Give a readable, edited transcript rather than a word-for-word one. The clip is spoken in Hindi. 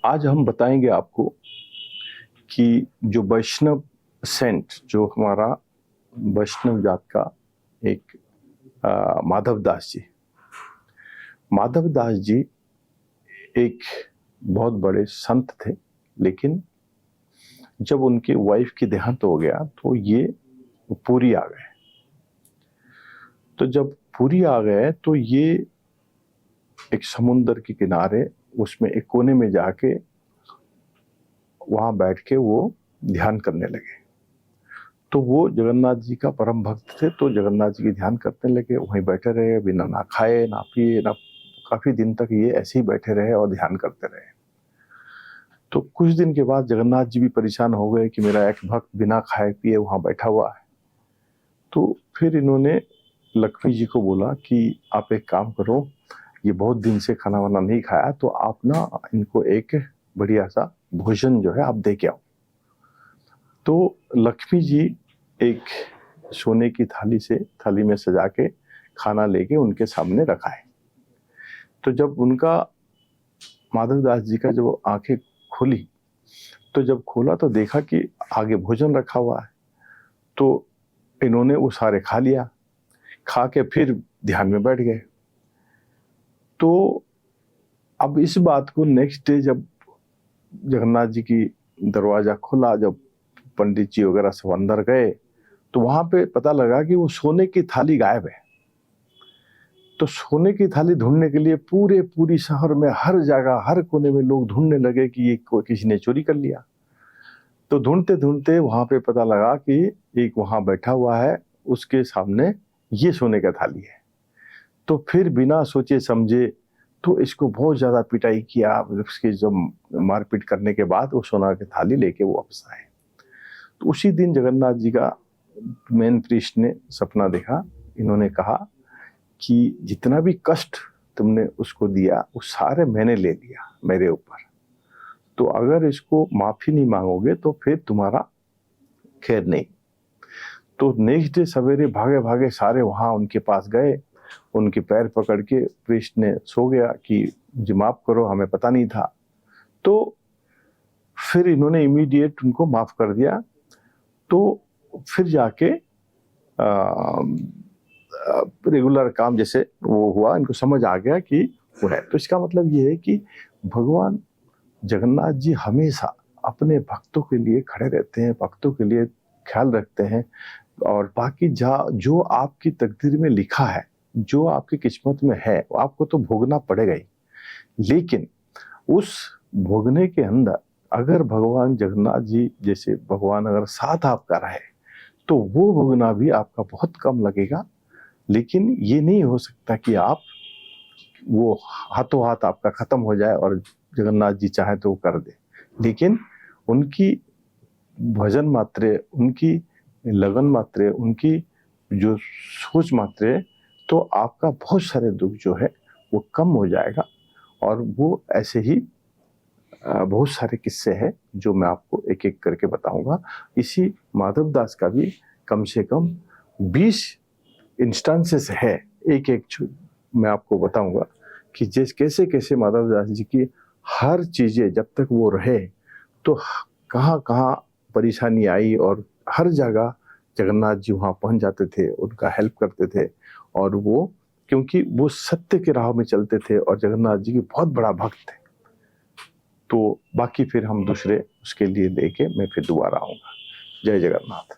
आज हम बताएंगे आपको कि जो वैष्णव सेंट, जो हमारा वैष्णव जात का एक माधव दास जी एक बहुत बड़े संत थे, लेकिन जब उनके वाइफ की देहांत हो गया तो ये पुरी आ गए। तो जब पुरी आ गए तो ये एक समुंदर के किनारे उसमें एक कोने में जाके वहां बैठ के वो ध्यान करने लगे। तो वो जगन्नाथ जी का परम भक्त थे, तो जगन्नाथ जी की ध्यान करने लगे, वहीं बैठे रहे, बिना ना खाए ना पिए ना, काफी दिन तक ये ऐसे ही बैठे रहे और ध्यान करते रहे। तो कुछ दिन के बाद जगन्नाथ जी भी परेशान हो गए कि मेरा एक भक्त बिना खाए पिए वहां बैठा हुआ है। तो फिर इन्होंने लक्ष्मी जी को बोला कि आप एक काम करो, ये बहुत दिन से खाना वाना नहीं खाया, तो आप ना इनको एक बढ़िया सा भोजन जो है आप दे के आओ। तो लक्ष्मी जी एक सोने की थाली में सजा के खाना लेके उनके सामने रखाए। तो जब उनका माधव दास जी का जब आंखें खोली, तो जब खोला तो देखा कि आगे भोजन रखा हुआ है। तो इन्होंने वो सारे खा लिया, खा के फिर ध्यान में बैठ गए। तो अब इस बात को नेक्स्ट डे जब जगन्नाथ जी की दरवाजा खुला, जब पंडित जी वगैरह सब अंदर गए, तो वहां पे पता लगा कि वो सोने की थाली गायब है। तो सोने की थाली ढूंढने के लिए पूरी शहर में हर जगह हर कोने में लोग ढूंढने लगे कि ये किसी ने चोरी कर लिया। तो ढूंढते ढूंढते वहां पे पता लगा कि एक वहां बैठा हुआ है, उसके सामने ये सोने का थाली है। तो फिर बिना सोचे समझे तो इसको बहुत ज्यादा पिटाई किया। उसकी जो मारपीट करने के बाद वो सोना की थाली लेके वो वापस आए। तो उसी दिन जगन्नाथ जी का मेन प्रीस्ट ने सपना देखा। इन्होंने कहा कि जितना भी कष्ट तुमने उसको दिया वो सारे मैंने ले लिया मेरे ऊपर, तो अगर इसको माफी नहीं मांगोगे तो फिर तुम्हारा खैर नहीं। तो नेक्स्ट डे सवेरे भागे भागे सारे वहां उनके पास गए, उनके पैर पकड़ के प्रीस्ट ने सो गया कि मुझे माफ करो, हमें पता नहीं था। तो फिर इन्होंने इमीडिएट उनको माफ कर दिया। तो फिर जाके रेगुलर काम जैसे वो हुआ, इनको समझ आ गया कि वो है। तो इसका मतलब ये है कि भगवान जगन्नाथ जी हमेशा अपने भक्तों के लिए खड़े रहते हैं, भक्तों के लिए ख्याल रखते हैं। और बाकी जो आपकी तकदीर में लिखा है, जो आपकी किस्मत में है, वो आपको तो भोगना पड़ेगा ही। लेकिन उस भोगने के अंदर अगर भगवान जगन्नाथ जी जैसे भगवान अगर साथ आपका रहे तो वो भोगना भी आपका बहुत कम लगेगा। लेकिन ये नहीं हो सकता कि आप वो हाथों हाथ आपका खत्म हो जाए और जगन्नाथ जी चाहे तो वो कर दे। लेकिन उनकी भजन मात्रे, उनकी लगन मात्रे, उनकी जो सोच मात्रे, तो आपका बहुत सारे दुख जो है वो कम हो जाएगा। और वो ऐसे ही बहुत सारे किस्से हैं जो मैं आपको एक एक करके बताऊंगा। इसी माधव दास का भी कम से कम 20 इंस्टांसेस है, एक एक मैं आपको बताऊंगा कि कैसे कैसे माधव दास जी की हर चीजें जब तक वो रहे तो कहाँ कहाँ परेशानी आई, और हर जगह जगन्नाथ जी वहां पहुंच जाते थे, उनका हेल्प करते थे। और वो क्योंकि वो सत्य के राह में चलते थे और जगन्नाथ जी के बहुत बड़ा भक्त थे। तो बाकी फिर हम दूसरे उसके लिए लेके मैं फिर दोबारा आऊंगा। जय जगन्नाथ।